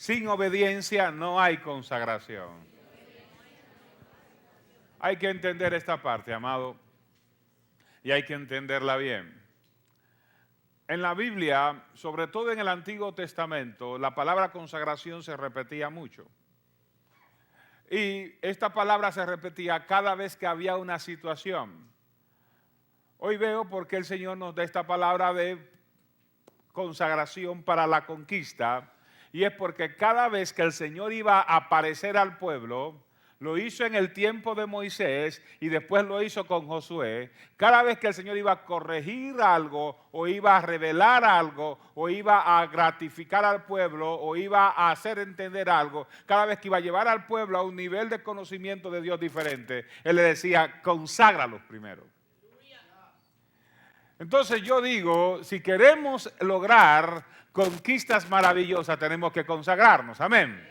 Sin obediencia no hay consagración. Hay que entender esta parte, amado, y hay que entenderla bien. En la Biblia, sobre todo en el Antiguo Testamento, la palabra consagración se repetía mucho. Y esta palabra se repetía cada vez que había una situación. Hoy veo por qué el Señor nos da esta palabra de consagración para la conquista, y es porque cada vez que el Señor iba a aparecer al pueblo, lo hizo en el tiempo de Moisés y después lo hizo con Josué. Cada vez que el Señor iba a corregir algo o iba a revelar algo o iba a gratificar al pueblo o iba a hacer entender algo, cada vez que iba a llevar al pueblo a un nivel de conocimiento de Dios diferente, Él le decía, conságralos primero. Entonces yo digo, si queremos lograr conquistas maravillosas, tenemos que consagrarnos. Amén.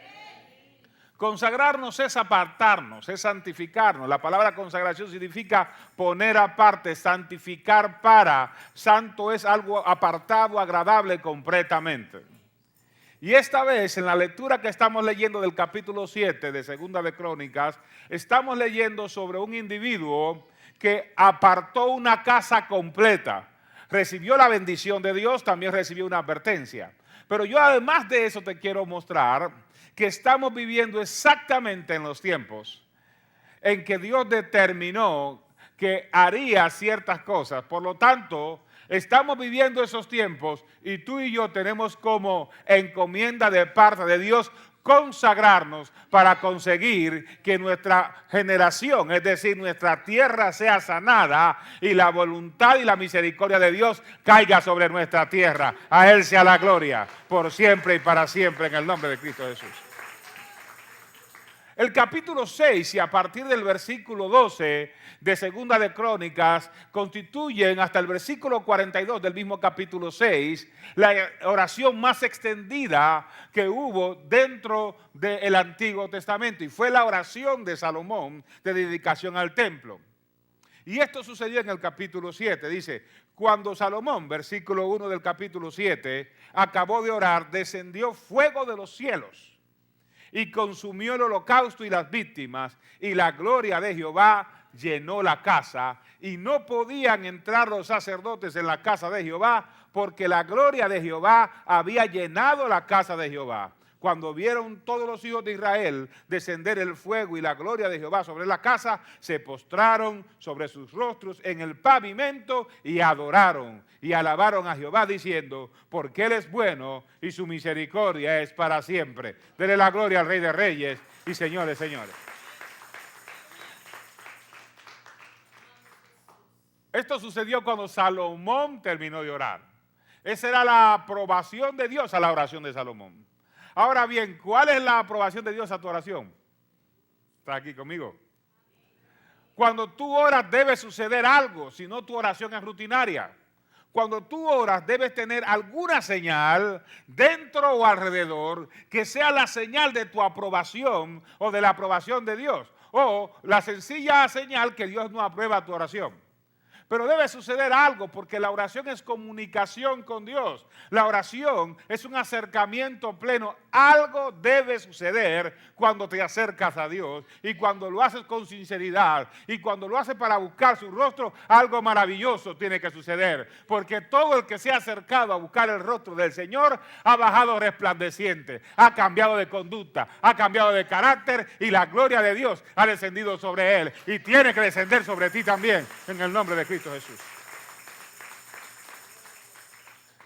Consagrarnos es apartarnos, es santificarnos. La palabra consagración significa poner aparte, santificar para. Santo es algo apartado, agradable completamente. Y esta vez, en la lectura que estamos leyendo del capítulo 7 de Segunda de Crónicas, estamos leyendo sobre un individuo que apartó una casa completa. Recibió la bendición de Dios, también recibió una advertencia. Pero yo además de eso te quiero mostrar que estamos viviendo exactamente en los tiempos en que Dios determinó que haría ciertas cosas. Por lo tanto, estamos viviendo esos tiempos y tú y yo tenemos como encomienda de parte de Dios consagrarnos para conseguir que nuestra generación, es decir, nuestra tierra sea sanada y la voluntad y la misericordia de Dios caiga sobre nuestra tierra. A Él sea la gloria por siempre y para siempre en el nombre de Cristo Jesús. El capítulo 6 y a partir del versículo 12 de Segunda de Crónicas constituyen hasta el versículo 42 del mismo capítulo 6 la oración más extendida que hubo dentro del Antiguo Testamento y fue la oración de Salomón de dedicación al templo. Y esto sucedió en el capítulo 7, dice, cuando Salomón, versículo 1 del capítulo 7, acabó de orar, descendió fuego de los cielos y consumió el holocausto y las víctimas, y la gloria de Jehová llenó la casa, y no podían entrar los sacerdotes en la casa de Jehová, porque la gloria de Jehová había llenado la casa de Jehová. Cuando vieron todos los hijos de Israel descender el fuego y la gloria de Jehová sobre la casa, se postraron sobre sus rostros en el pavimento y adoraron y alabaron a Jehová diciendo, porque Él es bueno y su misericordia es para siempre. Dele la gloria al Rey de Reyes y Señores, señores. Esto sucedió cuando Salomón terminó de orar. Esa era la aprobación de Dios a la oración de Salomón. Ahora bien, ¿cuál es la aprobación de Dios a tu oración? ¿Está aquí conmigo? Cuando tú oras debe suceder algo, si no tu oración es rutinaria. Cuando tú oras debes tener alguna señal dentro o alrededor que sea la señal de tu aprobación o de la aprobación de Dios. O la sencilla señal que Dios no aprueba tu oración. Pero debe suceder algo porque la oración es comunicación con Dios. La oración es un acercamiento pleno. Algo debe suceder cuando te acercas a Dios y cuando lo haces con sinceridad y cuando lo haces para buscar su rostro, algo maravilloso tiene que suceder. Porque todo el que se ha acercado a buscar el rostro del Señor ha bajado resplandeciente, ha cambiado de conducta, ha cambiado de carácter y la gloria de Dios ha descendido sobre él y tiene que descender sobre ti también en el nombre de Cristo Jesús.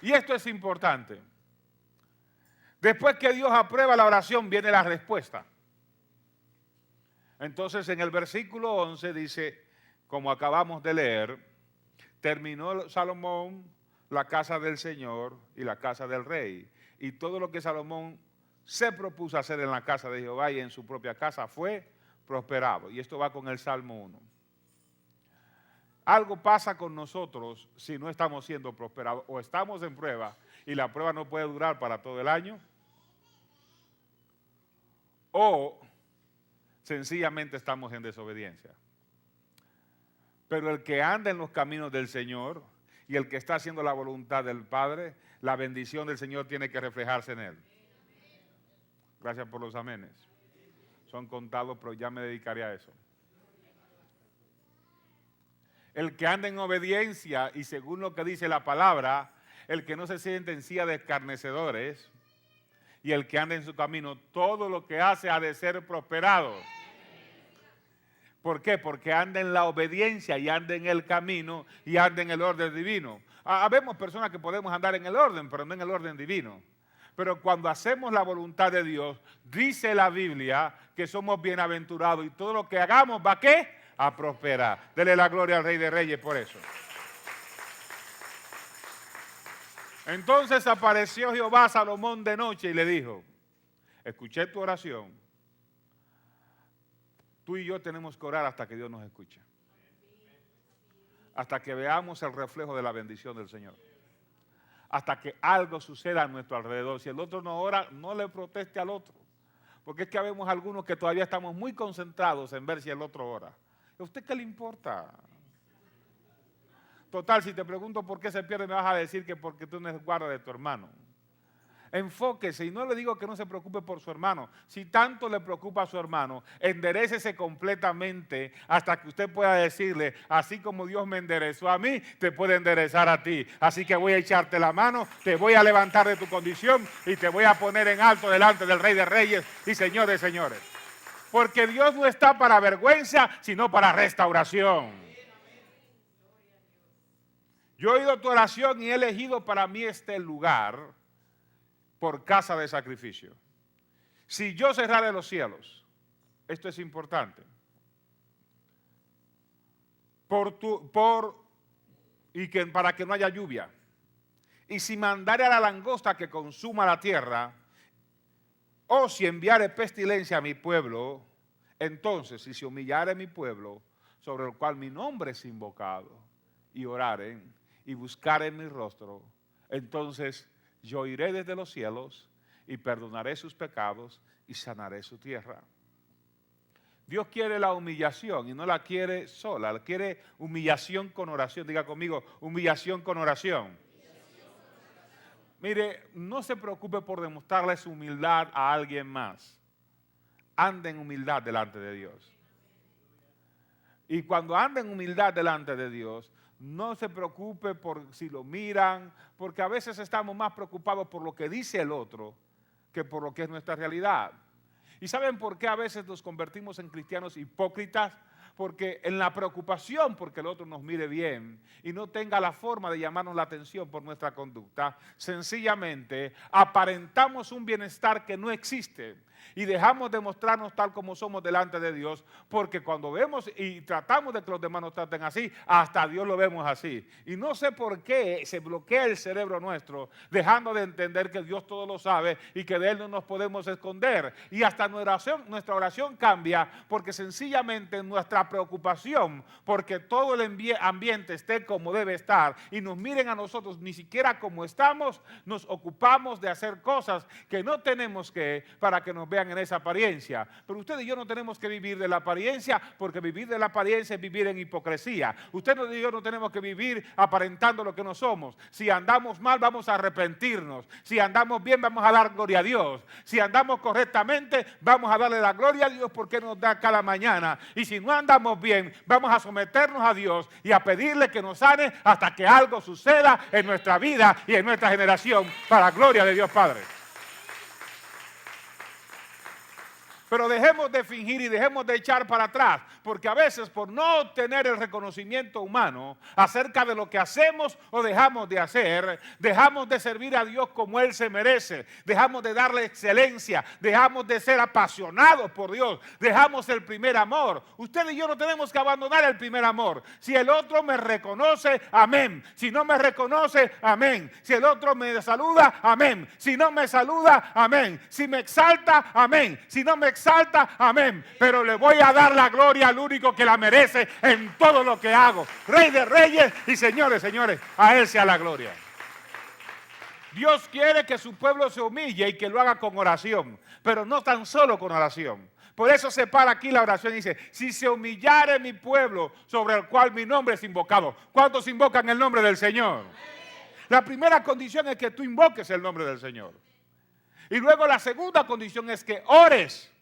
Y esto es importante. Después que Dios aprueba la oración, viene la respuesta. Entonces en el versículo 11 dice, como acabamos de leer, terminó Salomón la casa del Señor y la casa del rey. Y todo lo que Salomón se propuso hacer en la casa de Jehová y en su propia casa fue prosperado. Y esto va con el Salmo 1. Algo pasa con nosotros si no estamos siendo prosperados o estamos en prueba y la prueba no puede durar para todo el año, o sencillamente estamos en desobediencia. Pero el que anda en los caminos del Señor y el que está haciendo la voluntad del Padre, la bendición del Señor tiene que reflejarse en él. Gracias por los amenes. Son contados, pero ya me dedicaré a eso. El que anda en obediencia y según lo que dice la palabra, el que no se siente en silla de escarnecedores y el que anda en su camino, todo lo que hace ha de ser prosperado. ¿Por qué? Porque anda en la obediencia y anda en el camino y anda en el orden divino. Habemos personas que podemos andar en el orden, pero no en el orden divino. Pero cuando hacemos la voluntad de Dios, dice la Biblia que somos bienaventurados y todo lo que hagamos va ¿a qué? A prosperar. Dele la gloria al Rey de Reyes por eso. Entonces apareció Jehová a Salomón de noche y le dijo, escuché tu oración. Tú y yo tenemos que orar hasta que Dios nos escuche. Hasta que veamos el reflejo de la bendición del Señor. Hasta que algo suceda a nuestro alrededor. Si el otro no ora, no le proteste al otro. Porque es que habemos algunos que todavía estamos muy concentrados en ver si el otro ora. ¿A usted qué le importa? Total, si te pregunto por qué se pierde, me vas a decir que porque tú no eres guarda de tu hermano. Enfóquese, y no le digo que no se preocupe por su hermano. Si tanto le preocupa a su hermano, enderécese completamente hasta que usted pueda decirle, así como Dios me enderezó a mí, te puede enderezar a ti. Así que voy a echarte la mano, te voy a levantar de tu condición y te voy a poner en alto delante del Rey de Reyes y Señor de Señores. Porque Dios no está para vergüenza, sino para restauración. Yo he oído tu oración y he elegido para mí este lugar por casa de sacrificio. Si yo cerrare los cielos, esto es importante, para que no haya lluvia, y si mandare a la langosta que consuma la tierra, o si enviare pestilencia a mi pueblo, entonces si se humillare mi pueblo, sobre el cual mi nombre es invocado, y oraren, y buscaren mi rostro, entonces yo iré desde los cielos y perdonaré sus pecados y sanaré su tierra. Dios quiere la humillación y no la quiere sola, Él quiere humillación con oración. Diga conmigo, humillación con oración. Mire, no se preocupe por demostrarle su humildad a alguien más. Ande en humildad delante de Dios. Y cuando ande en humildad delante de Dios, no se preocupe por si lo miran, porque a veces estamos más preocupados por lo que dice el otro que por lo que es nuestra realidad. ¿Y saben por qué a veces nos convertimos en cristianos hipócritas? Porque en la preocupación porque el otro nos mire bien y no tenga la forma de llamarnos la atención por nuestra conducta, sencillamente aparentamos un bienestar que no existe y dejamos de mostrarnos tal como somos delante de Dios, porque cuando vemos y tratamos de que los demás nos traten así, hasta Dios lo vemos así. Y no sé por qué se bloquea el cerebro nuestro, dejando de entender que Dios todo lo sabe y que de Él no nos podemos esconder. Y hasta nuestra oración cambia, porque sencillamente nuestra preocupación, porque todo el ambiente esté como debe estar y nos miren a nosotros ni siquiera como estamos, nos ocupamos de hacer cosas que no tenemos que para que nos vean en esa apariencia. Pero usted y yo no tenemos que vivir de la apariencia, porque vivir de la apariencia es vivir en hipocresía. Usted y yo no tenemos que vivir aparentando lo que no somos. Si andamos mal, vamos a arrepentirnos. Si andamos bien, vamos a dar gloria a Dios. Si andamos correctamente, vamos a darle la gloria a Dios porque nos da cada mañana. Y si no andamos bien, vamos a someternos a Dios y a pedirle que nos sane hasta que algo suceda en nuestra vida y en nuestra generación, para la gloria de Dios Padre. Pero dejemos de fingir y dejemos de echar para atrás, porque a veces por no obtener el reconocimiento humano acerca de lo que hacemos o dejamos de hacer, dejamos de servir a Dios como Él se merece, dejamos de darle excelencia, dejamos de ser apasionados por Dios, dejamos el primer amor. Usted y yo no tenemos que abandonar el primer amor. Si el otro me reconoce, amén. Si no me reconoce, amén. Si el otro me saluda, amén. Si no me saluda, amén. Si me exalta, amén. Si no me exalta, amén, pero le voy a dar la gloria al único que la merece en todo lo que hago. Rey de Reyes y señores, a Él sea la gloria. Dios quiere que su pueblo se humille y que lo haga con oración, pero no tan solo con oración. Por eso se para aquí la oración y dice, si se humillare mi pueblo sobre el cual mi nombre es invocado. ¿Cuántos invocan el nombre del Señor? La primera condición es que tú invoques el nombre del Señor. Y luego la segunda condición es que ores.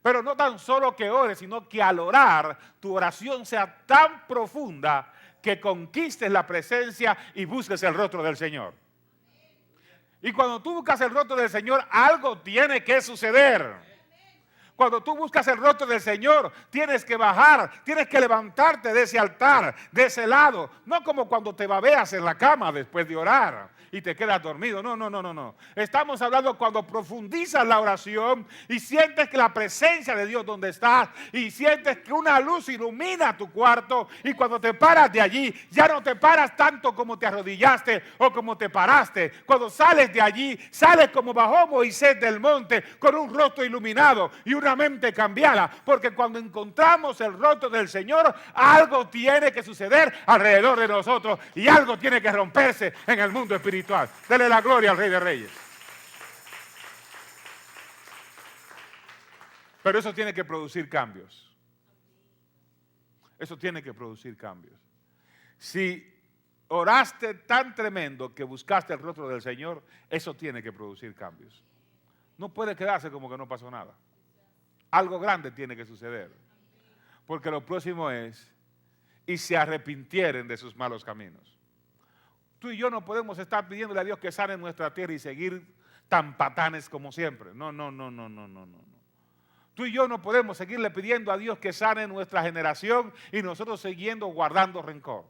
Pero no tan solo que ores, sino que al orar tu oración sea tan profunda que conquistes la presencia y busques el rostro del Señor. Y cuando tú buscas el rostro del Señor, algo tiene que suceder. Cuando tú buscas el rostro del Señor, tienes que bajar, tienes que levantarte de ese altar, de ese lado. No como cuando te babeas en la cama después de orar y te quedas dormido. No. Estamos hablando cuando profundizas la oración y sientes que la presencia de Dios donde estás y sientes que una luz ilumina tu cuarto y cuando te paras de allí, ya no te paras tanto como te arrodillaste o como te paraste. Cuando sales de allí, sales como bajó Moisés del monte con un rostro iluminado y una mente cambiada, porque cuando encontramos el rostro del Señor, algo tiene que suceder alrededor de nosotros y algo tiene que romperse en el mundo espiritual. Dele la gloria al Rey de Reyes. Pero eso tiene que producir cambios. Eso tiene que producir cambios. Si oraste tan tremendo que buscaste el rostro del Señor, eso tiene que producir cambios. No puede quedarse como que no pasó nada. Algo grande tiene que suceder. Porque lo próximo es, y se arrepintieren de sus malos caminos. Tú y yo no podemos estar pidiéndole a Dios que sane nuestra tierra y seguir tan patanes como siempre. No. Tú y yo no podemos seguirle pidiendo a Dios que sane nuestra generación y nosotros siguiendo guardando rencor.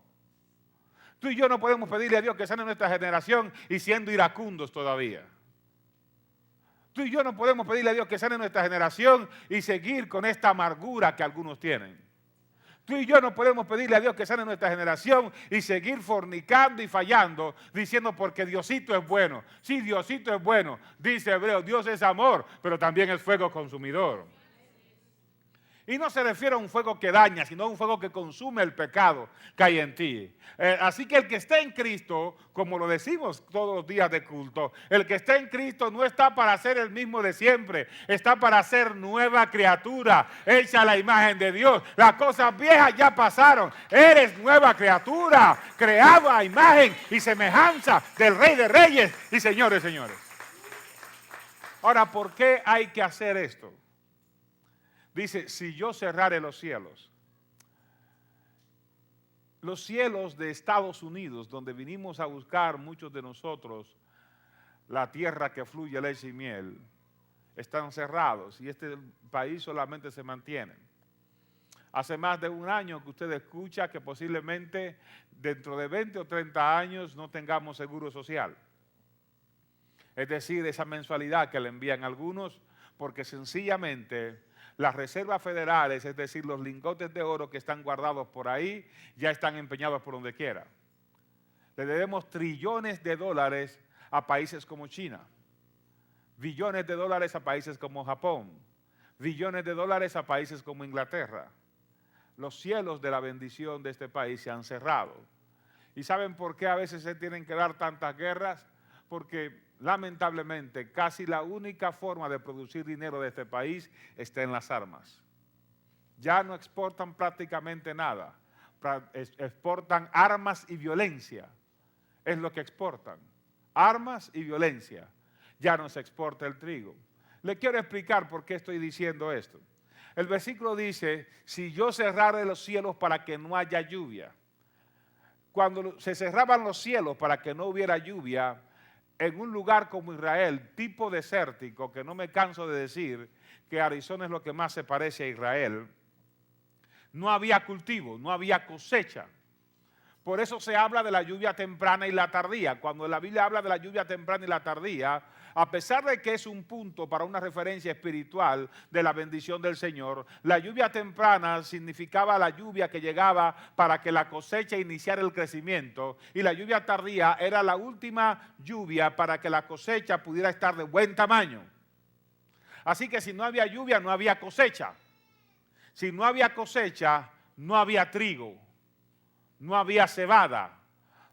Tú y yo no podemos pedirle a Dios que sane nuestra generación y siendo iracundos todavía. Tú y yo no podemos pedirle a Dios que sane nuestra generación y seguir con esta amargura que algunos tienen. Tú y yo no podemos pedirle a Dios que sane nuestra generación y seguir fornicando y fallando, diciendo porque Diosito es bueno. Sí, Diosito es bueno, dice Hebreo, Dios es amor, pero también es fuego consumidor. Y no se refiere a un fuego que daña, sino a un fuego que consume el pecado que hay en ti. Así que el que está en Cristo, como lo decimos todos los días de culto, el que está en Cristo no está para ser el mismo de siempre, está para ser nueva criatura, hecha a la imagen de Dios. Las cosas viejas ya pasaron, eres nueva criatura, creado a imagen y semejanza del Rey de Reyes y Señor de Señores. Ahora, ¿por qué hay que hacer esto? Dice, si yo cerrare los cielos de Estados Unidos, donde vinimos a buscar muchos de nosotros la tierra que fluye leche y miel, están cerrados y este país solamente se mantiene. Hace más de un año que usted escucha que posiblemente dentro de 20 o 30 años no tengamos seguro social. Es decir, esa mensualidad que le envían algunos, porque sencillamente las reservas federales, es decir, los lingotes de oro que están guardados por ahí, ya están empeñados por donde quiera. Le debemos trillones de dólares a países como China, billones de dólares a países como Japón, billones de dólares a países como Inglaterra. Los cielos de la bendición de este país se han cerrado. ¿Y saben por qué a veces se tienen que dar tantas guerras? Porque lamentablemente casi la única forma de producir dinero de este país está en las armas. Ya no exportan prácticamente nada, exportan armas y violencia, es lo que exportan, armas y violencia. Ya no se exporta el trigo. Le quiero explicar por qué estoy diciendo esto. El versículo dice, si yo cerrare los cielos para que no haya lluvia. Cuando se cerraban los cielos para que no hubiera lluvia, en un lugar como Israel, tipo desértico, que no me canso de decir que Arizona es lo que más se parece a Israel, no había cultivo, no había cosecha. Por eso se habla de la lluvia temprana y la tardía. Cuando la Biblia habla de la lluvia temprana y la tardía, a pesar de que es un punto para una referencia espiritual de la bendición del Señor, la lluvia temprana significaba la lluvia que llegaba para que la cosecha iniciara el crecimiento, y la lluvia tardía era la última lluvia para que la cosecha pudiera estar de buen tamaño. Así que si no había lluvia, no había cosecha. Si no había cosecha, no había trigo. No había cebada,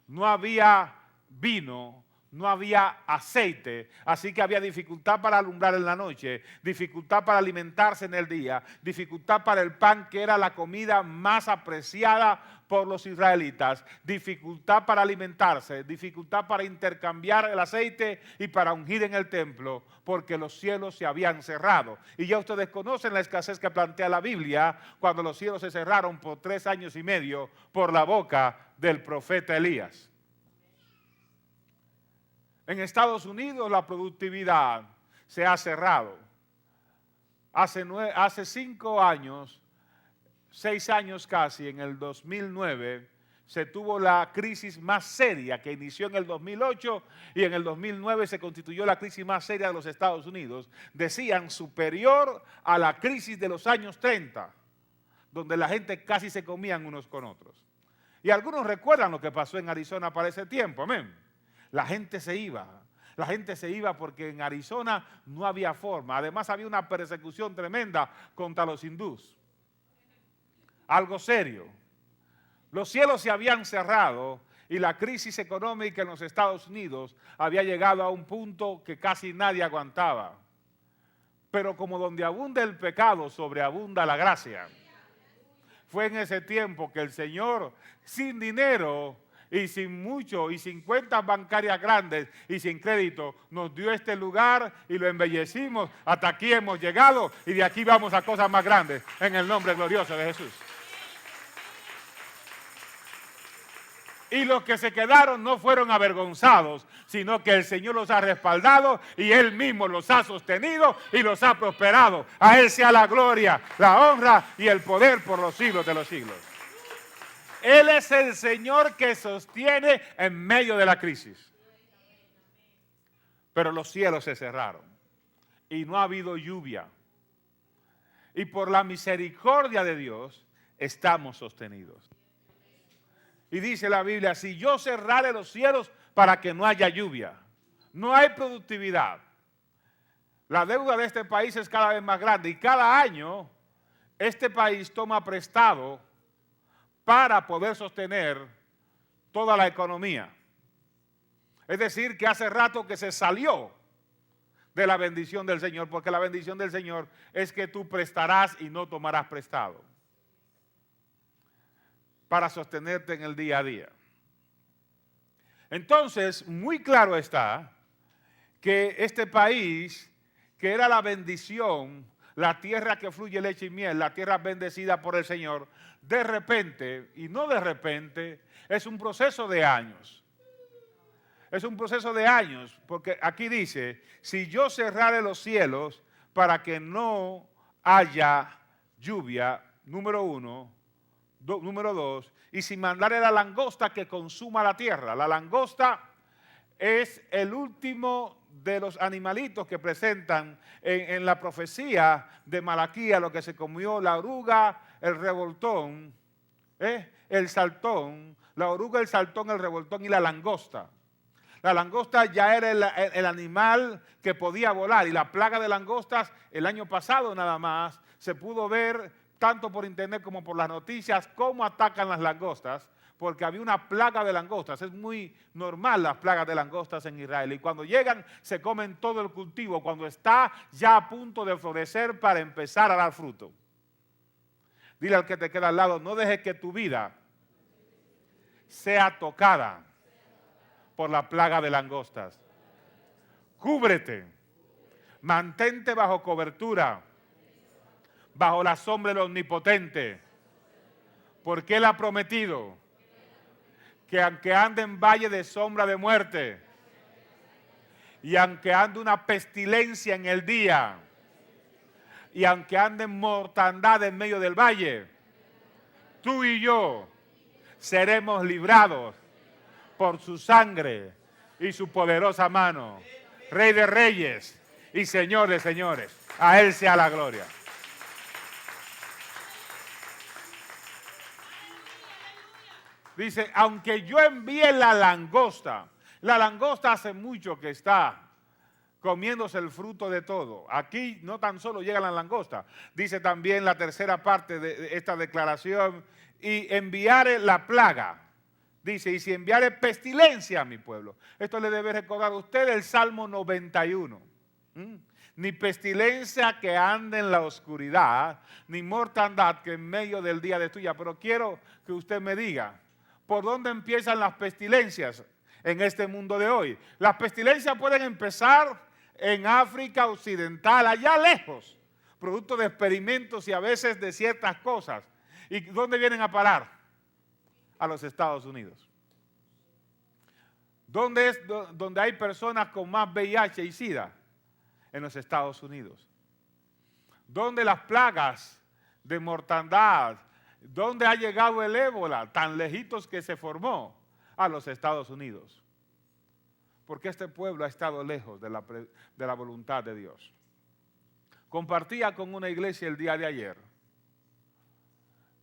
no había vino, no había aceite, así que había dificultad para alumbrar en la noche, dificultad para alimentarse en el día, dificultad para el pan, que era la comida más apreciada por los israelitas, dificultad para alimentarse, dificultad para intercambiar el aceite y para ungir en el templo, porque los cielos se habían cerrado. Y ya ustedes conocen la escasez que plantea la Biblia cuando los cielos se cerraron por 3 años y medio por la boca del profeta Elías. En Estados Unidos la productividad se ha cerrado. Hace 5 años, 6 años casi, en el 2009, se tuvo la crisis más seria que inició en el 2008 y en el 2009 se constituyó la crisis más seria de los Estados Unidos. Decían superior a la crisis de los años 30, donde la gente casi se comían unos con otros. Y algunos recuerdan lo que pasó en Arizona para ese tiempo, amén. La gente se iba porque en Arizona no había forma. Además había una persecución tremenda contra los hindús. Algo serio. Los cielos se habían cerrado y la crisis económica en los Estados Unidos había llegado a un punto que casi nadie aguantaba. Pero como donde abunda el pecado, sobreabunda la gracia. Fue en ese tiempo que el Señor, sin dinero y sin mucho, y sin cuentas bancarias grandes y sin crédito, nos dio este lugar y lo embellecimos. Hasta aquí hemos llegado y de aquí vamos a cosas más grandes en el nombre glorioso de Jesús. Y los que se quedaron no fueron avergonzados, sino que el Señor los ha respaldado y Él mismo los ha sostenido y los ha prosperado. A Él sea la gloria, la honra y el poder por los siglos de los siglos. Él es el Señor que sostiene en medio de la crisis. Pero los cielos se cerraron y no ha habido lluvia. Y por la misericordia de Dios estamos sostenidos. Y dice la Biblia, si yo cerrare los cielos para que no haya lluvia, no hay productividad. La deuda de este país es cada vez más grande y cada año este país toma prestado para poder sostener toda la economía. Es decir, que hace rato que se salió de la bendición del Señor, porque la bendición del Señor es que tú prestarás y no tomarás prestado para sostenerte en el día a día. Entonces, muy claro está que este país, que era la bendición, la tierra que fluye leche y miel, la tierra bendecida por el Señor, de repente, y no de repente, es un proceso de años. Es un proceso de años, porque aquí dice, si yo cerrare los cielos para que no haya lluvia, número 1, número 2, y si mandare la langosta que consuma la tierra. La langosta es el último de los animalitos que presentan en la profecía de Malaquía, lo que se comió la oruga, el revoltón, el saltón, la oruga, el saltón, el revoltón y la langosta. La langosta ya era el animal que podía volar y la plaga de langostas el año pasado nada más se pudo ver tanto por internet como por las noticias cómo atacan las langostas, porque había una plaga de langostas. Es muy normal las plagas de langostas en Israel y cuando llegan se comen todo el cultivo cuando está ya a punto de florecer para empezar a dar fruto. Dile al que te queda al lado, no dejes que tu vida sea tocada por la plaga de langostas. Cúbrete, mantente bajo cobertura, bajo la sombra del Omnipotente, porque Él ha prometido que aunque ande en valle de sombra de muerte y aunque ande una pestilencia en el día y aunque ande mortandad en medio del valle, tú y yo seremos librados por su sangre y su poderosa mano. Rey de reyes y Señor de señores, a Él sea la gloria. Dice, aunque yo envíe la langosta hace mucho que está comiéndose el fruto de todo. Aquí no tan solo llega la langosta, dice también la tercera parte de esta declaración, y enviare la plaga. Dice, y si enviare pestilencia a mi pueblo. Esto le debe recordar a usted el Salmo 91. Ni pestilencia que ande en la oscuridad, ni mortandad que en medio del día destruya. Pero quiero que usted me diga, ¿por dónde empiezan las pestilencias en este mundo de hoy? Las pestilencias pueden empezar en África Occidental, allá lejos, producto de experimentos y a veces de ciertas cosas. ¿Y dónde vienen a parar? A los Estados Unidos. ¿Dónde es donde hay personas con más VIH y SIDA? En los Estados Unidos. ¿Dónde las plagas de mortandad? ¿Dónde ha llegado el ébola tan lejitos que se formó? A los Estados Unidos. Porque este pueblo ha estado lejos de la voluntad de Dios. Compartía con una iglesia el día de ayer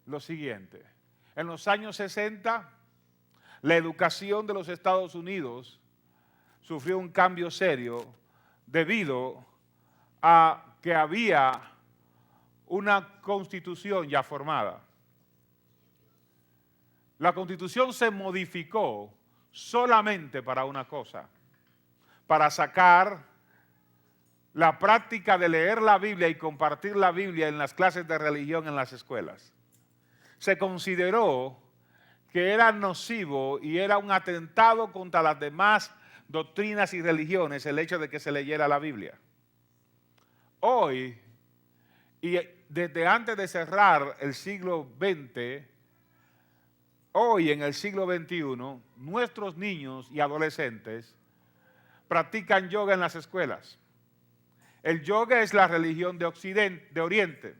lo siguiente. En los años 60, la educación de los Estados Unidos sufrió un cambio serio debido a que había una constitución ya formada. La constitución se modificó solamente para una cosa, para sacar la práctica de leer la Biblia y compartir la Biblia en las clases de religión en las escuelas. Se consideró que era nocivo y era un atentado contra las demás doctrinas y religiones el hecho de que se leyera la Biblia. Hoy, y desde antes de cerrar el siglo XX, hoy en el siglo XXI, nuestros niños y adolescentes practican yoga en las escuelas. El yoga es la religión de Oriente.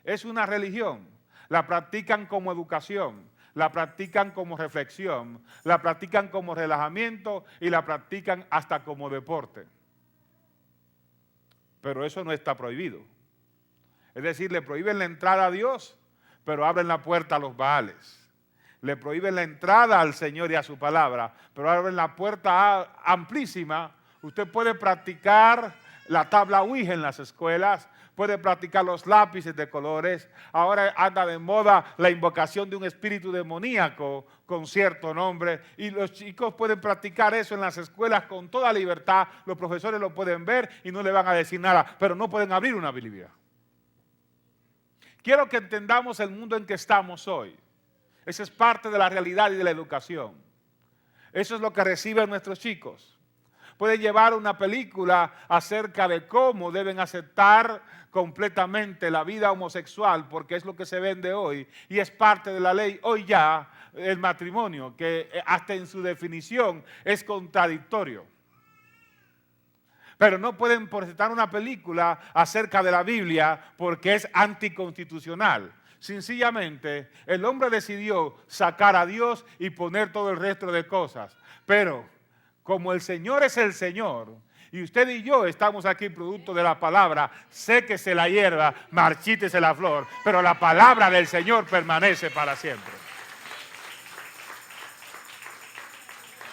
Es una religión. La practican como educación, la practican como reflexión, la practican como relajamiento y la practican hasta como deporte. Pero eso no está prohibido. Es decir, le prohíben la entrada a Dios, pero abren la puerta a los baales. Le prohíben la entrada al Señor y a su palabra, pero abren la puerta amplísima. Usted puede practicar la tabla Ouija en las escuelas, puede practicar los lápices de colores. Ahora anda de moda la invocación de un espíritu demoníaco con cierto nombre. Y los chicos pueden practicar eso en las escuelas con toda libertad. Los profesores lo pueden ver y no le van a decir nada, pero no pueden abrir una Biblia. Quiero que entendamos el mundo en que estamos hoy. Esa es parte de la realidad y de la educación. Eso es lo que reciben nuestros chicos. Pueden llevar una película acerca de cómo deben aceptar completamente la vida homosexual, porque es lo que se vende hoy y es parte de la ley hoy ya, el matrimonio, que hasta en su definición es contradictorio. Pero no pueden presentar una película acerca de la Biblia porque es anticonstitucional. Sencillamente, el hombre decidió sacar a Dios y poner todo el resto de cosas. Pero como el Señor es el Señor, y usted y yo estamos aquí producto de la palabra, séquese la hierba, marchítese la flor, pero la palabra del Señor permanece para siempre.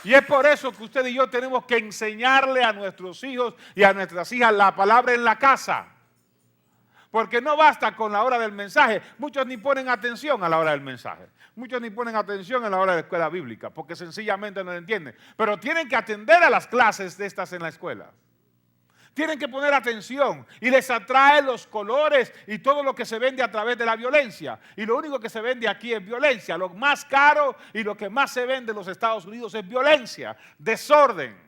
Y es por eso que usted y yo tenemos que enseñarle a nuestros hijos y a nuestras hijas la palabra en la casa. Porque no basta con la hora del mensaje. Muchos ni ponen atención a la hora del mensaje. Muchos ni ponen atención a la hora de la escuela bíblica, porque sencillamente no lo entienden. Pero tienen que atender a las clases de estas en la escuela. Tienen que poner atención y les atrae los colores y todo lo que se vende a través de la violencia. Y lo único que se vende aquí es violencia. Lo más caro y lo que más se vende en los Estados Unidos es violencia, desorden.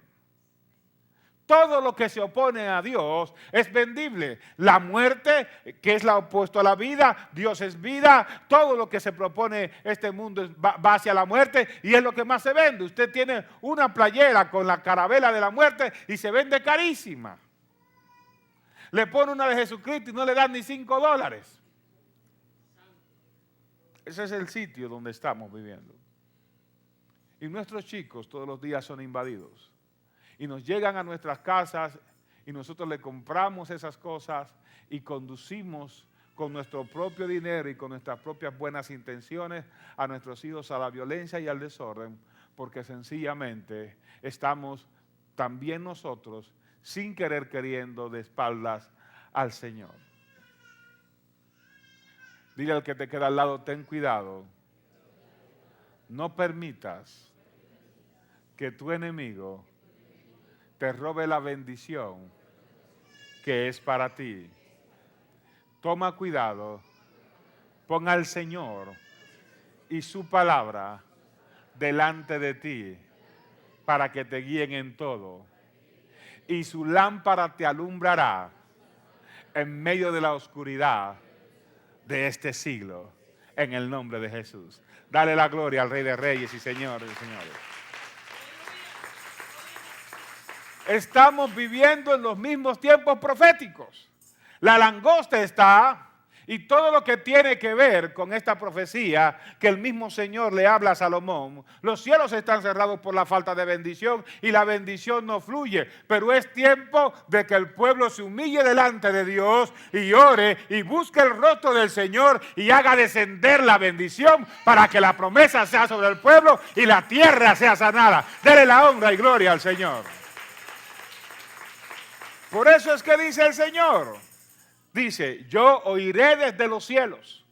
Todo lo que se opone a Dios es vendible. La muerte, que es lo opuesto a la vida, Dios es vida. Todo lo que se propone este mundo va hacia la muerte y es lo que más se vende. Usted tiene una playera con la carabela de la muerte y se vende carísima. Le pone una de Jesucristo y no le dan ni $5. Ese es el sitio donde estamos viviendo. Y nuestros chicos todos los días son invadidos. Y nos llegan a nuestras casas y nosotros le compramos esas cosas y conducimos con nuestro propio dinero y con nuestras propias buenas intenciones a nuestros hijos a la violencia y al desorden, porque sencillamente estamos también nosotros, sin querer queriendo, de espaldas al Señor. Dile al que te queda al lado, ten cuidado No permitas que tu enemigo te robe la bendición que es para ti. Toma cuidado, pon al Señor y su palabra delante de ti para que te guíen en todo. Y su lámpara te alumbrará en medio de la oscuridad de este siglo, en el nombre de Jesús. Dale la gloria al Rey de Reyes y Señores de Señores. Estamos viviendo en los mismos tiempos proféticos. La langosta está, y todo lo que tiene que ver con esta profecía que el mismo Señor le habla a Salomón. Los cielos están cerrados por la falta de bendición y la bendición no fluye. Pero es tiempo de que el pueblo se humille delante de Dios y ore y busque el rostro del Señor y haga descender la bendición para que la promesa sea sobre el pueblo y la tierra sea sanada. Dele la honra y gloria al Señor. Por eso es que dice el Señor. Dice, yo oiré desde los cielos.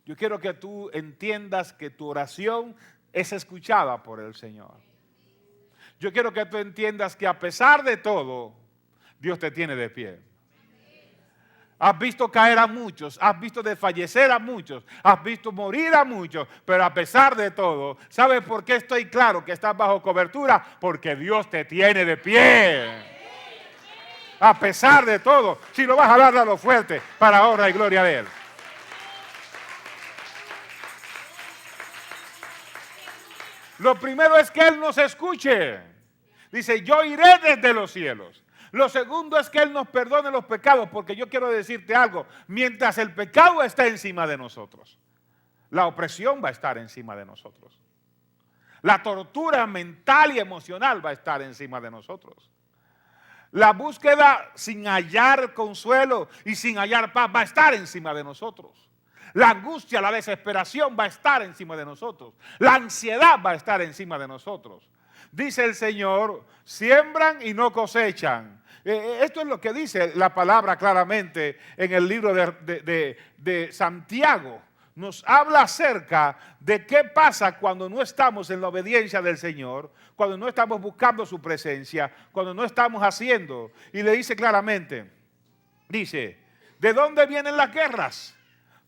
Yo quiero que tú entiendas que tu oración es escuchada por el Señor. Yo quiero que tú entiendas que a pesar de todo, Dios te tiene de pie. Has visto caer a muchos, has visto desfallecer a muchos, has visto morir a muchos, pero a pesar de todo, ¿sabes por qué estoy claro que estás bajo cobertura? Porque Dios te tiene de pie. A pesar de todo, si lo vas a dar, dalo fuerte para honra y gloria de Él. Lo primero es que Él nos escuche. Dice, yo iré desde los cielos. Lo segundo es que Él nos perdone los pecados, porque yo quiero decirte algo. Mientras el pecado está encima de nosotros, la opresión va a estar encima de nosotros. La tortura mental y emocional va a estar encima de nosotros. La búsqueda sin hallar consuelo y sin hallar paz va a estar encima de nosotros. La angustia, la desesperación va a estar encima de nosotros. La ansiedad va a estar encima de nosotros. Dice el Señor, siembran y no cosechan. Esto es lo que dice la palabra claramente en el libro de Santiago. Nos habla acerca de qué pasa cuando no estamos en la obediencia del Señor, cuando no estamos buscando su presencia, cuando no estamos haciendo. Y le dice claramente, dice, ¿de dónde vienen las guerras?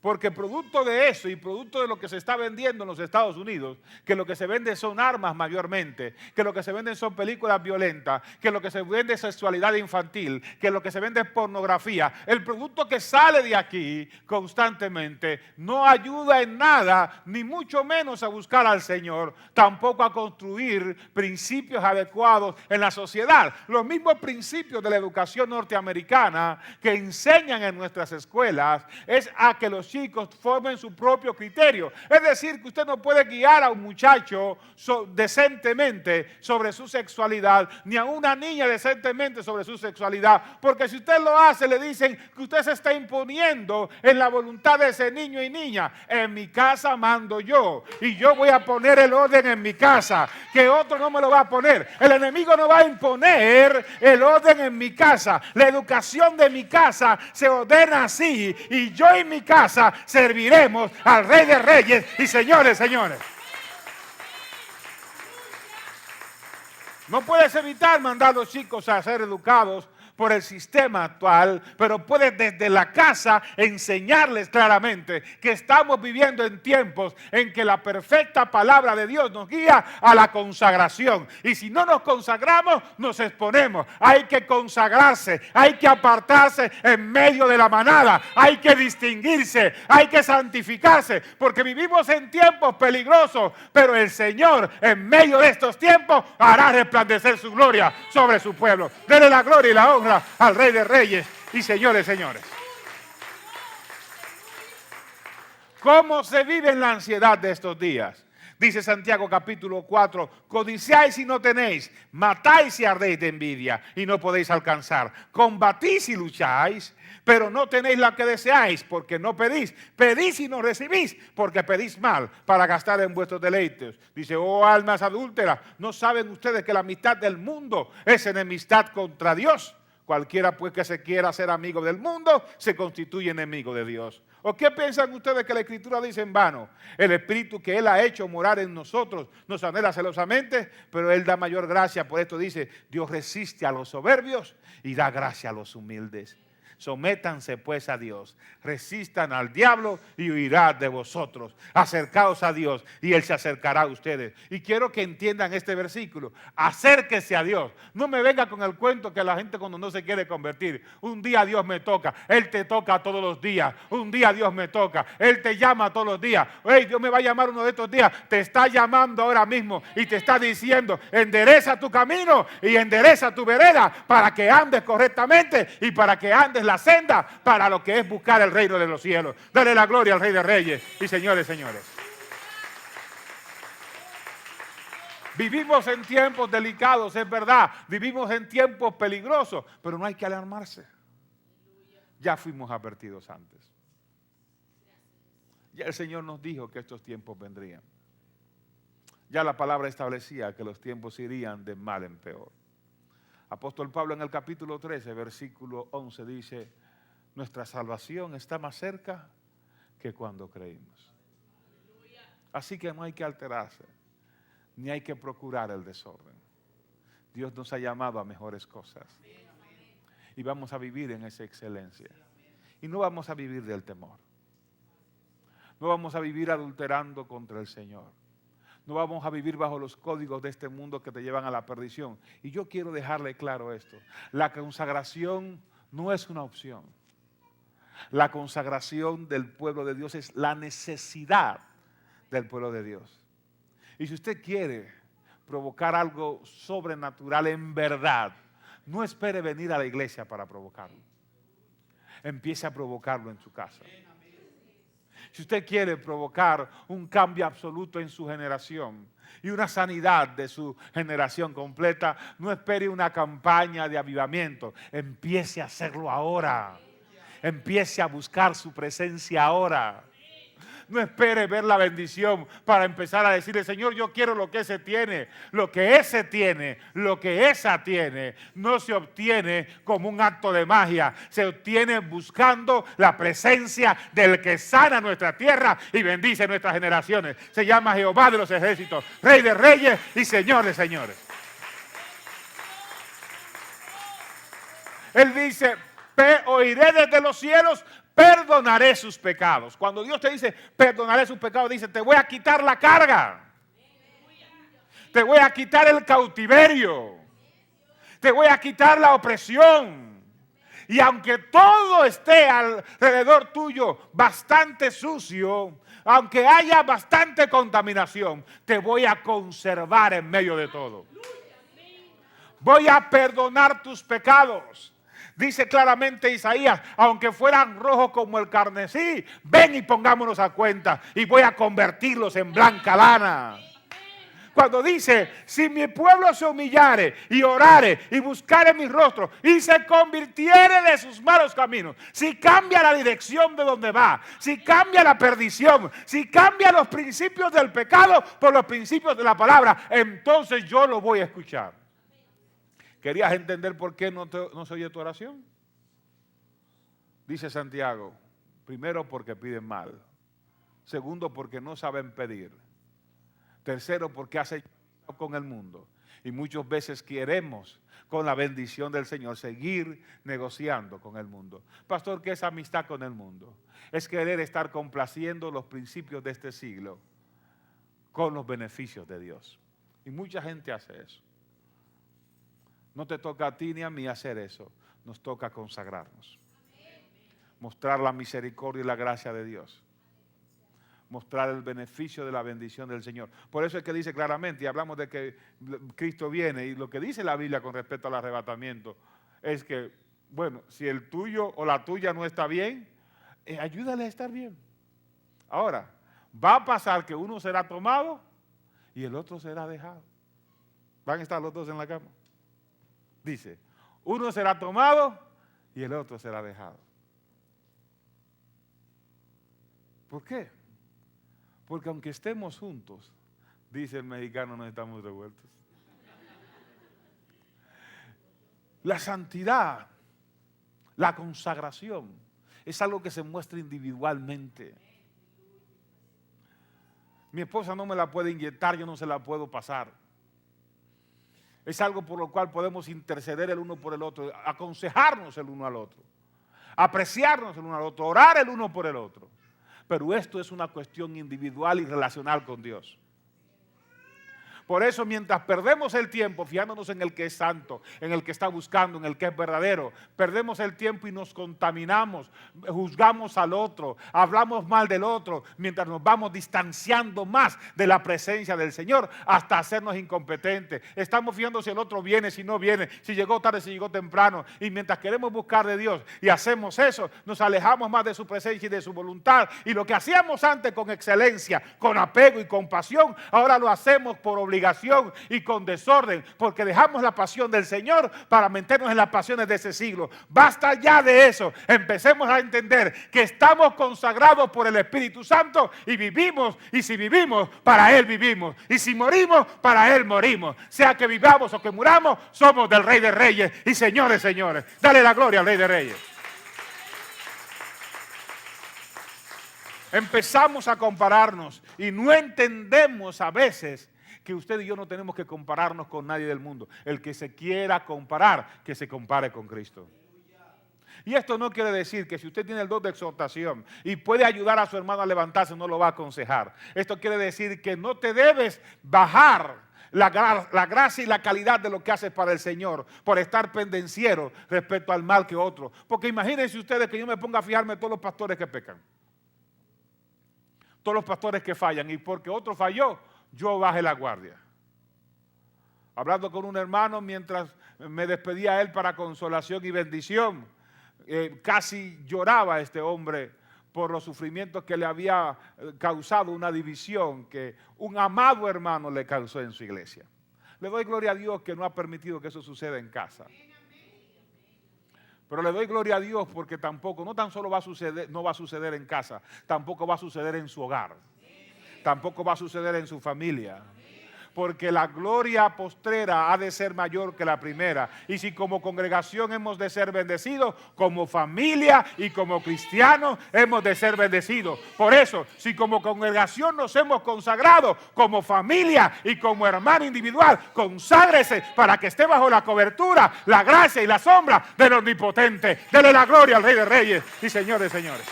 Porque producto de eso y producto de lo que se está vendiendo en los Estados Unidos, que lo que se vende son armas mayormente, que lo que se venden son películas violentas, que lo que se vende es sexualidad infantil, que lo que se vende es pornografía. El producto que sale de aquí constantemente no ayuda en nada, ni mucho menos a buscar al Señor, tampoco a construir principios adecuados en la sociedad. Los mismos principios de la educación norteamericana que enseñan en nuestras escuelas es a que los chicos formen su propio criterio. Es decir, que usted no puede guiar a un muchacho decentemente sobre su sexualidad, ni a una niña decentemente sobre su sexualidad, porque si usted lo hace, le dicen que usted se está imponiendo en la voluntad de ese niño y niña. En mi casa mando yo, y yo voy a poner el orden en mi casa, que otro no me lo va a poner. El enemigo no va a imponer el orden en mi casa. La educación de mi casa se ordena así, y yo en mi casa serviremos al Rey de Reyes y Señores, señores. No puedes evitar mandar a los chicos a ser educados por el sistema actual, pero puedes desde la casa enseñarles claramente que estamos viviendo en tiempos en que la perfecta palabra de Dios nos guía a la consagración. Y si no nos consagramos, nos exponemos. Hay que consagrarse, hay que apartarse en medio de la manada, hay que distinguirse, hay que santificarse, porque vivimos en tiempos peligrosos, pero el Señor en medio de estos tiempos hará resplandecer su gloria sobre su pueblo. Dele la gloria y la honra al Rey de Reyes y Señores, señores. ¿Cómo se vive en la ansiedad de estos días? Dice Santiago capítulo 4, codiciáis y no tenéis, matáis y ardéis de envidia y no podéis alcanzar, combatís y lucháis, pero no tenéis la que deseáis porque no pedís, pedís y no recibís porque pedís mal para gastar en vuestros deleites. Dice, oh almas adúlteras, ¿no saben ustedes que la amistad del mundo es enemistad contra Dios? Cualquiera pues que se quiera ser amigo del mundo se constituye enemigo de Dios. ¿O qué piensan ustedes que la Escritura dice en vano? El Espíritu que Él ha hecho morar en nosotros nos anhela celosamente, pero Él da mayor gracia. Por esto dice, Dios resiste a los soberbios y da gracia a los humildes. Sométanse pues a Dios, resistan al diablo y huirá de vosotros. Acercaos a Dios y Él se acercará a ustedes. Y quiero que entiendan este versículo, acérquese a Dios. No me venga con el cuento que la gente cuando no se quiere convertir, un día Dios me toca, Él te toca todos los días, un día Dios me toca, Él te llama todos los días. Hey, Dios me va a llamar uno de estos días, te está llamando ahora mismo y te está diciendo, endereza tu camino y endereza tu vereda para que andes correctamente y para que andes la senda para lo que es buscar el reino de los cielos. Dale la gloria al Rey de Reyes y señores. Vivimos en tiempos delicados, es verdad. Vivimos en tiempos peligrosos, pero no hay que alarmarse. Ya fuimos advertidos antes. Ya el Señor nos dijo que estos tiempos vendrían. Ya la palabra establecía que los tiempos irían de mal en peor. Apóstol Pablo en el capítulo 13, versículo 11 dice, nuestra salvación está más cerca que cuando creímos. Así que no hay que alterarse, ni hay que procurar el desorden. Dios nos ha llamado a mejores cosas. Y vamos a vivir en esa excelencia. Y no vamos a vivir del temor. No vamos a vivir adulterando contra el Señor. No vamos a vivir bajo los códigos de este mundo que te llevan a la perdición. Y yo quiero dejarle claro esto. La consagración no es una opción. La consagración del pueblo de Dios es la necesidad del pueblo de Dios. Y si usted quiere provocar algo sobrenatural en verdad, no espere venir a la iglesia para provocarlo. Empiece a provocarlo en su casa. Si usted quiere provocar un cambio absoluto en su generación y una sanidad de su generación completa, no espere una campaña de avivamiento. Empiece a hacerlo ahora. Empiece a buscar su presencia ahora. No espere ver la bendición para empezar a decirle, Señor, yo quiero lo que ese tiene. Lo que ese tiene, lo que esa tiene, no se obtiene como un acto de magia. Se obtiene buscando la presencia del que sana nuestra tierra y bendice nuestras generaciones. Se llama Jehová de los ejércitos, Rey de reyes y Señor de señores. Él dice, oiré desde los cielos, perdonaré sus pecados. Cuando Dios te dice, perdonaré sus pecados, dice, te voy a quitar la carga. Te voy a quitar el cautiverio. Te voy a quitar la opresión. Y aunque todo esté alrededor tuyo bastante sucio, aunque haya bastante contaminación, te voy a conservar en medio de todo. Voy a perdonar tus pecados. Dice claramente Isaías, aunque fueran rojos como el carmesí, ven y pongámonos a cuenta y voy a convertirlos en blanca lana. Cuando dice, si mi pueblo se humillare y orare y buscare mi rostro y se convirtiere de sus malos caminos, si cambia la dirección de donde va, si cambia la perdición, si cambia los principios del pecado por los principios de la palabra, entonces yo lo voy a escuchar. ¿Querías entender por qué no se oye tu oración? Dice Santiago, primero porque piden mal, segundo porque no saben pedir, tercero porque hacen con el mundo y muchas veces queremos con la bendición del Señor seguir negociando con el mundo. Pastor, ¿qué es amistad con el mundo? Es querer estar complaciendo los principios de este siglo con los beneficios de Dios. Y mucha gente hace eso. No te toca a ti ni a mí hacer eso. Nos toca consagrarnos. Mostrar la misericordia y la gracia de Dios. Mostrar el beneficio de la bendición del Señor. Por eso es que dice claramente, y hablamos de que Cristo viene, y lo que dice la Biblia con respecto al arrebatamiento, es que, bueno, si el tuyo o la tuya no está bien, ayúdale a estar bien. Ahora, va a pasar que uno será tomado y el otro será dejado. Van a estar los dos en la cama. Dice, uno será tomado y el otro será dejado. ¿Por qué? Porque aunque estemos juntos, dice el mexicano, no estamos revueltos. La santidad La consagración es algo que se muestra individualmente. Mi esposa no me la puede inyectar, yo no se la puedo pasar. Es algo por lo cual podemos interceder el uno por el otro, aconsejarnos el uno al otro, apreciarnos el uno al otro, orar el uno por el otro. Pero esto es una cuestión individual y relacional con Dios. Por eso, mientras perdemos el tiempo fiándonos en el que es santo, en el que está buscando, en el que es verdadero, perdemos el tiempo y nos contaminamos, juzgamos al otro, hablamos mal del otro, mientras nos vamos distanciando más de la presencia del Señor hasta hacernos incompetentes. Estamos fiando si el otro viene, si no viene, si llegó tarde, si llegó temprano. Y mientras queremos buscar de Dios y hacemos eso, nos alejamos más de su presencia y de su voluntad. Y lo que hacíamos antes con excelencia, con apego y con pasión, ahora lo hacemos por obligación y con desorden, porque dejamos la pasión del Señor para meternos en las pasiones de ese siglo. Basta ya de eso. Empecemos a entender que estamos consagrados por el Espíritu Santo y vivimos, y si vivimos, para Él vivimos, y si morimos, para Él morimos. Sea que vivamos o que muramos, somos del Rey de Reyes y Señores, señores. Dale la gloria al Rey de Reyes. Empezamos a compararnos y no entendemos a veces que usted y yo no tenemos que compararnos con nadie del mundo. El que se quiera comparar, que se compare con Cristo. Y esto no quiere decir que si usted tiene el don de exhortación y puede ayudar a su hermano a levantarse, no lo va a aconsejar. Esto quiere decir que no te debes bajar la gracia y la calidad de lo que haces para el Señor por estar pendenciero respecto al mal que otro. Porque imagínense ustedes que yo me ponga a fijarme en todos los pastores que pecan, todos los pastores que fallan, y porque otro falló, yo bajé la guardia. Hablando con un hermano mientras me despedía a él para consolación y bendición, casi lloraba este hombre por los sufrimientos que le había causado una división que un amado hermano le causó en su iglesia. Le doy gloria a Dios que no ha permitido que eso suceda en casa. Pero le doy gloria a Dios porque tampoco, no tan solo va a suceder, no va a suceder en casa, tampoco va a suceder en su hogar. Tampoco va a suceder en su familia. Porque la gloria postrera ha de ser mayor que la primera. Y si como congregación hemos de ser bendecidos, como familia y como cristianos hemos de ser bendecidos. Por eso, si como congregación nos hemos consagrado, como familia y como hermano individual, conságrese para que esté bajo la cobertura, la gracia y la sombra del Omnipotente. Dele la gloria al Rey de Reyes y Señores, señores.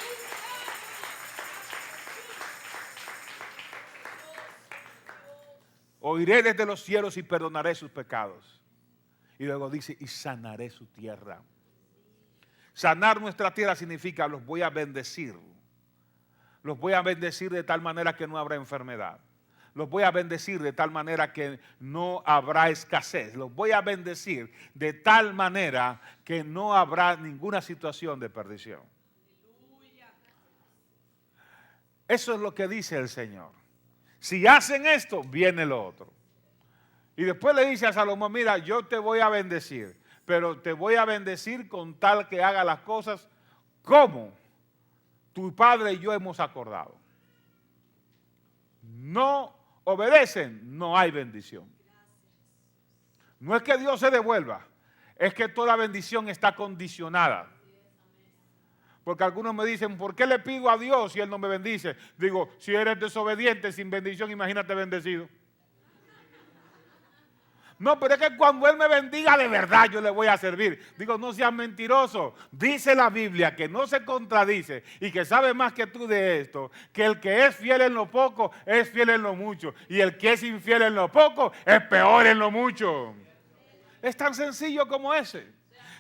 Oiré desde los cielos y perdonaré sus pecados. Y luego dice, y sanaré su tierra. Sanar nuestra tierra significa, los voy a bendecir. Los voy a bendecir de tal manera que no habrá enfermedad. Los voy a bendecir de tal manera que no habrá escasez. Los voy a bendecir de tal manera que no habrá ninguna situación de perdición. Eso es lo que dice el Señor. Si hacen esto, viene lo otro. Y después le dice a Salomón, mira, yo te voy a bendecir, pero te voy a bendecir con tal que haga las cosas como tu padre y yo hemos acordado. No obedecen, no hay bendición. No es que Dios se devuelva, es que toda bendición está condicionada. Porque algunos me dicen, ¿por qué le pido a Dios si Él no me bendice? Digo, si eres desobediente, sin bendición, imagínate bendecido. No, pero es que cuando Él me bendiga de verdad yo le voy a servir. Digo, no seas mentiroso. Dice la Biblia que no se contradice y que sabe más que tú de esto, que el que es fiel en lo poco es fiel en lo mucho. Y el que es infiel en lo poco es peor en lo mucho. Es tan sencillo como ese.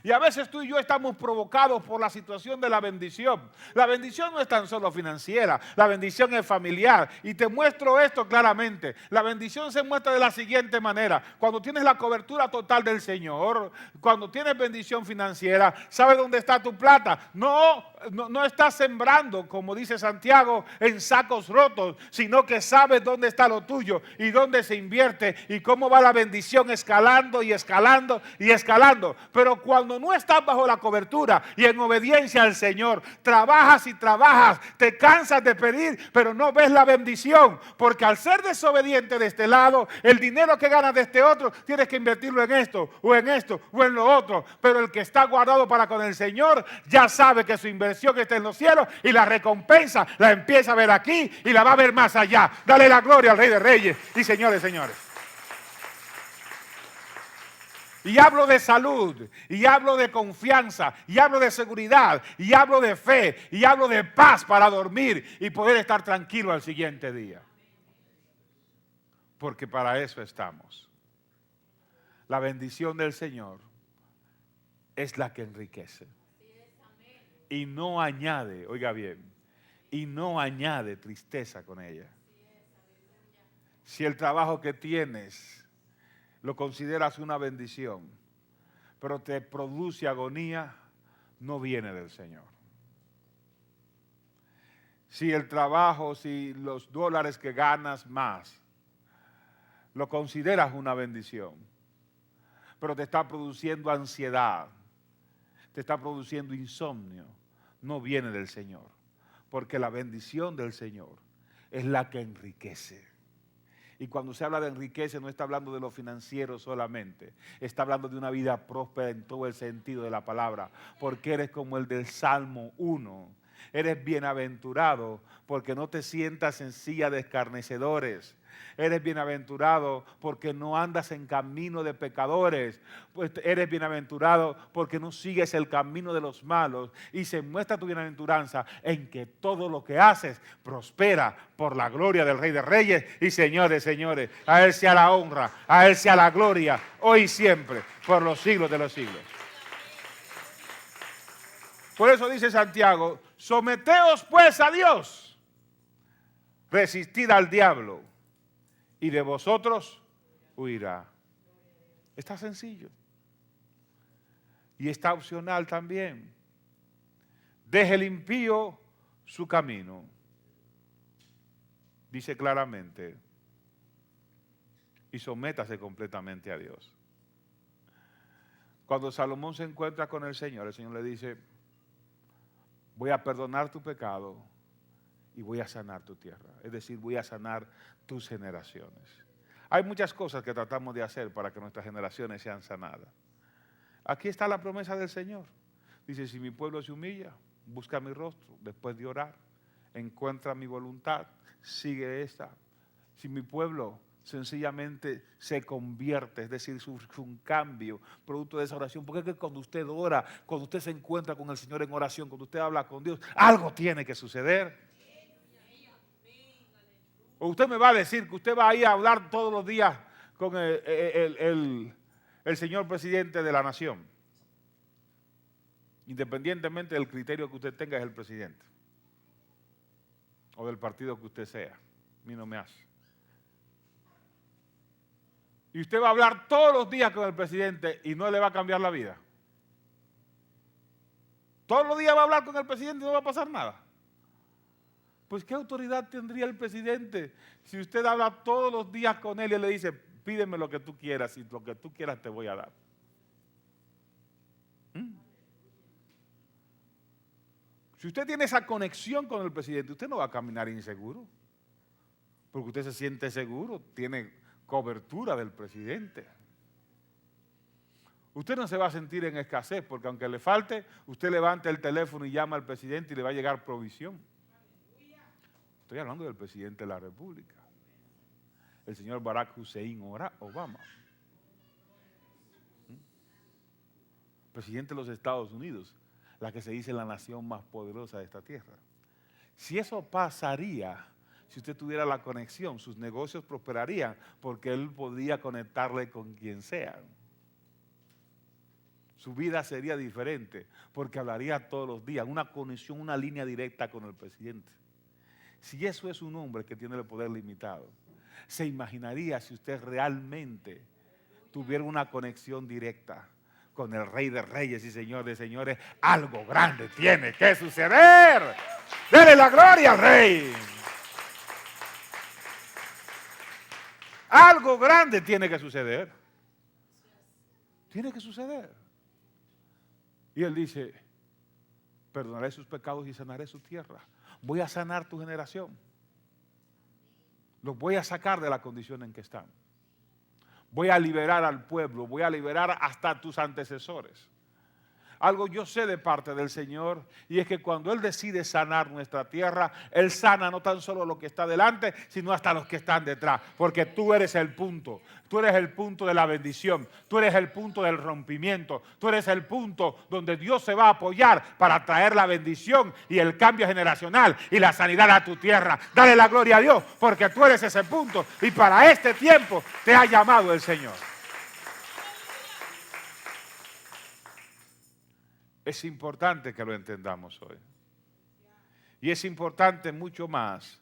Y a veces tú y yo estamos provocados por la situación de la bendición. La bendición no es tan solo financiera, la bendición es familiar. Y te muestro esto claramente. La bendición se muestra de la siguiente manera. Cuando tienes la cobertura total del Señor, cuando tienes bendición financiera, ¿sabes dónde está tu plata? No estás sembrando, como dice Santiago, en sacos rotos, sino que sabes dónde está lo tuyo y dónde se invierte y cómo va la bendición escalando y escalando y escalando. Pero cuando cuando no estás bajo la cobertura y en obediencia al Señor, trabajas y trabajas, te cansas de pedir, pero no ves la bendición, porque al ser desobediente de este lado, el dinero que ganas de este otro, tienes que invertirlo en esto, o en esto, o en lo otro. Pero el que está guardado para con el Señor, ya sabe que su inversión está en los cielos y la recompensa la empieza a ver aquí y la va a ver más allá. Dale la gloria al Rey de Reyes y señores, señores. Y hablo de salud, y hablo de confianza, y hablo de seguridad, y hablo de fe, y hablo de paz para dormir y poder estar tranquilo al siguiente día. Porque para eso estamos. La bendición del Señor es la que enriquece. Y no añade, oiga bien, y no añade tristeza con ella. Si el trabajo que tienes lo consideras una bendición, pero te produce agonía, no viene del Señor. Si el trabajo, si los dólares que ganas más, lo consideras una bendición, pero te está produciendo ansiedad, te está produciendo insomnio, no viene del Señor. Porque la bendición del Señor es la que enriquece. Y cuando se habla de enriquece, no está hablando de lo financiero solamente. Está hablando de una vida próspera en todo el sentido de la palabra. Porque eres como el del Salmo 1. Eres bienaventurado porque no te sientas en silla de escarnecedores. Eres bienaventurado porque no andas en camino de pecadores. Pues eres bienaventurado porque no sigues el camino de los malos. Y se muestra tu bienaventuranza en que todo lo que haces prospera por la gloria del Rey de Reyes y señores, señores. A Él sea la honra, a Él sea la gloria, hoy y siempre, por los siglos de los siglos. Por eso dice Santiago, someteos pues a Dios, resistid al diablo y de vosotros huirá. Está sencillo. Y está opcional también. Deje el impío su camino. Dice claramente. Y sométase completamente a Dios. Cuando Salomón se encuentra con el Señor le dice, voy a perdonar tu pecado y voy a sanar tu tierra. Es decir, voy a sanar tus generaciones. Hay muchas cosas que tratamos de hacer para que nuestras generaciones sean sanadas. Aquí está la promesa del Señor. Dice, si mi pueblo se humilla, busca mi rostro, después de orar, encuentra mi voluntad, sigue esta. Si mi pueblo sencillamente se convierte, es decir, sufre un cambio producto de esa oración, porque es que cuando usted ora, cuando usted se encuentra con el Señor en oración, cuando usted habla con Dios, algo tiene que suceder. O usted me va a decir que usted va a ir a hablar todos los días con el señor presidente de la nación, independientemente del criterio que usted tenga, es el presidente, o del partido que usted sea, a mí no me hace. Y usted va a hablar todos los días con el presidente y no le va a cambiar la vida. Todos los días va a hablar con el presidente y no va a pasar nada. Pues ¿qué autoridad tendría el presidente si usted habla todos los días con él y él le dice, pídeme lo que tú quieras y lo que tú quieras te voy a dar? Si usted tiene esa conexión con el presidente, usted no va a caminar inseguro. Porque usted se siente seguro, tiene cobertura del presidente. Usted no se va a sentir en escasez porque aunque le falte, usted levanta el teléfono y llama al presidente y le va a llegar provisión. Estoy hablando del presidente de la República, el señor Barack Hussein Obama, presidente de los Estados Unidos, la que se dice la nación más poderosa de esta tierra. Si eso pasaría, si usted tuviera la conexión, sus negocios prosperarían porque él podría conectarle con quien sea. Su vida sería diferente porque hablaría todos los días, una conexión, una línea directa con el presidente. Si eso es un hombre que tiene el poder limitado, se imaginaría si usted realmente tuviera una conexión directa con el Rey de Reyes y Señor de Señores. Algo grande tiene que suceder. Dele la gloria al Rey. Algo grande tiene que suceder. Tiene que suceder. Y Él dice, perdonaré sus pecados y sanaré su tierra. Voy a sanar tu generación. Los voy a sacar de la condición en que están. Voy a liberar al pueblo, voy a liberar hasta tus antecesores. Algo yo sé de parte del Señor, y es que cuando Él decide sanar nuestra tierra, Él sana no tan solo lo que está delante, sino hasta los que están detrás, porque tú eres el punto de la bendición, tú eres el punto del rompimiento, tú eres el punto donde Dios se va a apoyar para traer la bendición y el cambio generacional y la sanidad a tu tierra. Dale la gloria a Dios, porque tú eres ese punto, y para este tiempo te ha llamado el Señor. Es importante que lo entendamos hoy. Y es importante mucho más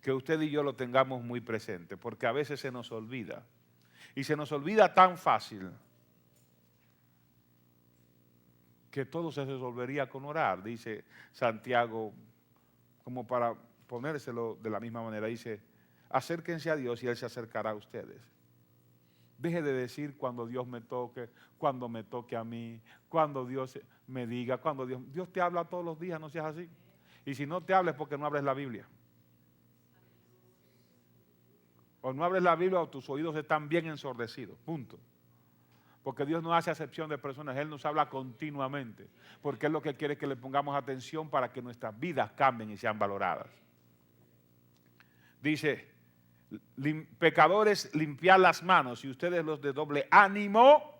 que usted y yo lo tengamos muy presente, porque a veces se nos olvida. Y se nos olvida tan fácil que todo se resolvería con orar, dice Santiago, como para ponérselo de la misma manera. Dice, acérquense a Dios y Él se acercará a ustedes. Deje de decir cuando Dios me toque, cuando me toque a mí, cuando Dios me diga, cuando Dios te habla todos los días, no seas así. Y si no te habla es porque no abres la Biblia. O no abres la Biblia o tus oídos están bien ensordecidos, punto. Porque Dios no hace acepción de personas, Él nos habla continuamente. Porque Él lo que quiere es que le pongamos atención para que nuestras vidas cambien y sean valoradas. Dice, pecadores, limpiad las manos, y ustedes los de doble ánimo,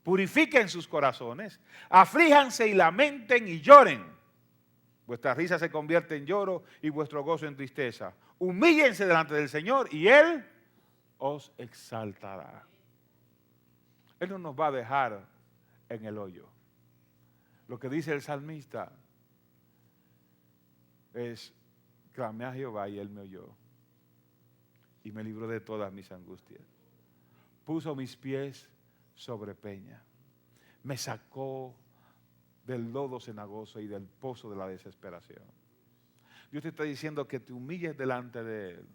purifiquen sus corazones, aflíjanse y lamenten y lloren. Vuestra risa se convierte en lloro y vuestro gozo en tristeza. Humíllense delante del Señor y Él os exaltará. Él no nos va a dejar en el hoyo. Lo que dice el salmista es, clamé a Jehová y Él me oyó y me libró de todas mis angustias. Puso mis pies sobre peña, me sacó del lodo cenagoso y del pozo de la desesperación. Dios te está diciendo que te humilles delante de Él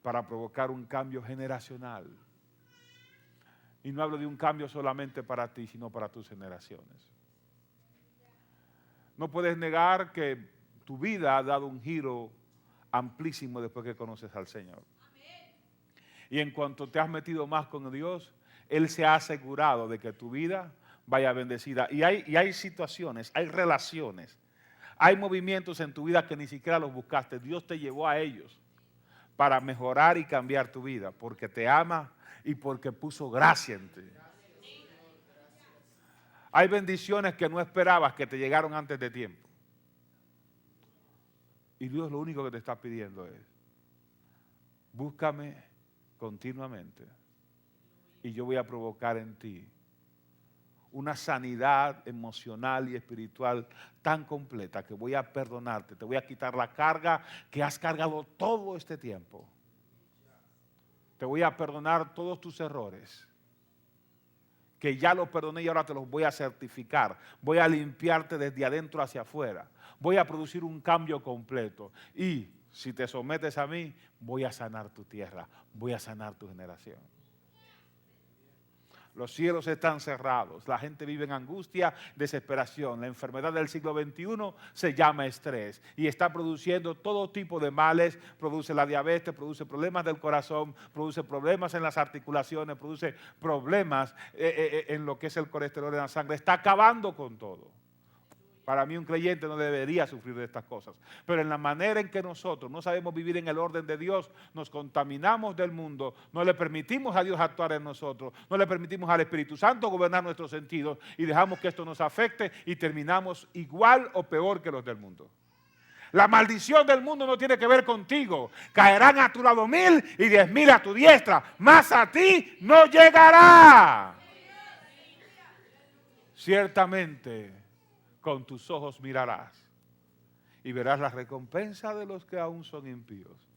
para provocar un cambio generacional. Y no hablo de un cambio solamente para ti, sino para tus generaciones. No puedes negar que tu vida ha dado un giro amplísimo después que conoces al Señor. Y en cuanto te has metido más con Dios, Él se ha asegurado de que tu vida vaya bendecida. Y hay situaciones, hay relaciones, hay movimientos en tu vida que ni siquiera los buscaste. Dios te llevó a ellos para mejorar y cambiar tu vida, porque te ama y porque puso gracia en ti. Hay bendiciones que no esperabas que te llegaron antes de tiempo. Y Dios lo único que te está pidiendo es, búscame continuamente y yo voy a provocar en ti una sanidad emocional y espiritual tan completa que voy a perdonarte, te voy a quitar la carga que has cargado todo este tiempo. Te voy a perdonar todos tus errores, que ya los perdoné y ahora te los voy a certificar. Voy a limpiarte desde adentro hacia afuera. Voy a producir un cambio completo. Y si te sometes a mí, voy a sanar tu tierra, voy a sanar tu generación. Los cielos están cerrados, la gente vive en angustia, desesperación. La enfermedad del siglo XXI se llama estrés y está produciendo todo tipo de males. Produce la diabetes, produce problemas del corazón, produce problemas en las articulaciones, produce problemas en lo que es el colesterol en la sangre. Está acabando con todo. Para mí un creyente no debería sufrir de estas cosas. Pero en la manera en que nosotros no sabemos vivir en el orden de Dios, nos contaminamos del mundo, no le permitimos a Dios actuar en nosotros, no le permitimos al Espíritu Santo gobernar nuestros sentidos y dejamos que esto nos afecte y terminamos igual o peor que los del mundo. La maldición del mundo no tiene que ver contigo. Caerán a tu lado 1000 y 10,000 a tu diestra, mas a ti no llegará. Ciertamente con tus ojos mirarás y verás la recompensa de los que aún son impíos,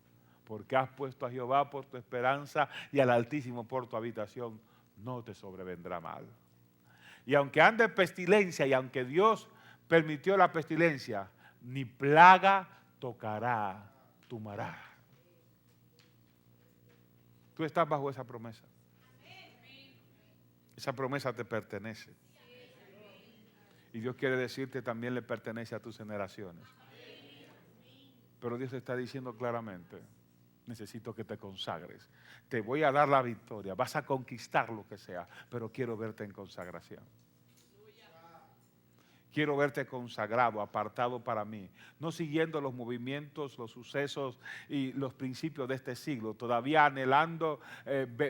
porque has puesto a Jehová por tu esperanza y al Altísimo por tu habitación. No te sobrevendrá mal. Y aunque ande pestilencia y aunque Dios permitió la pestilencia, ni plaga tocará tu morada. Tú estás bajo esa promesa. Esa promesa te pertenece. Y Dios quiere decirte, también le pertenece a tus generaciones. Pero Dios te está diciendo claramente, necesito que te consagres. Te voy a dar la victoria, vas a conquistar lo que sea, pero quiero verte en consagración. Quiero verte consagrado, apartado para mí, no siguiendo los movimientos, los sucesos y los principios de este siglo, todavía anhelando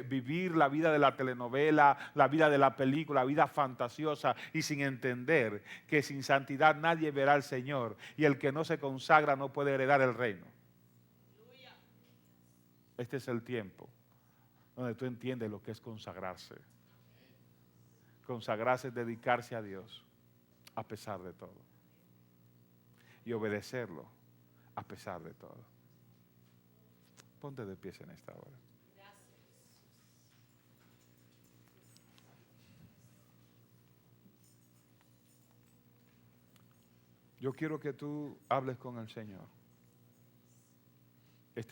vivir la vida de la telenovela, la vida de la película, la vida fantasiosa y sin entender que sin santidad nadie verá al Señor y el que no se consagra no puede heredar el reino. Este es el tiempo donde tú entiendes lo que es consagrarse. Consagrarse es dedicarse a Dios a pesar de todo. Y obedecerlo a pesar de todo. Ponte de pies en esta hora. Yo quiero que tú hables con el Señor.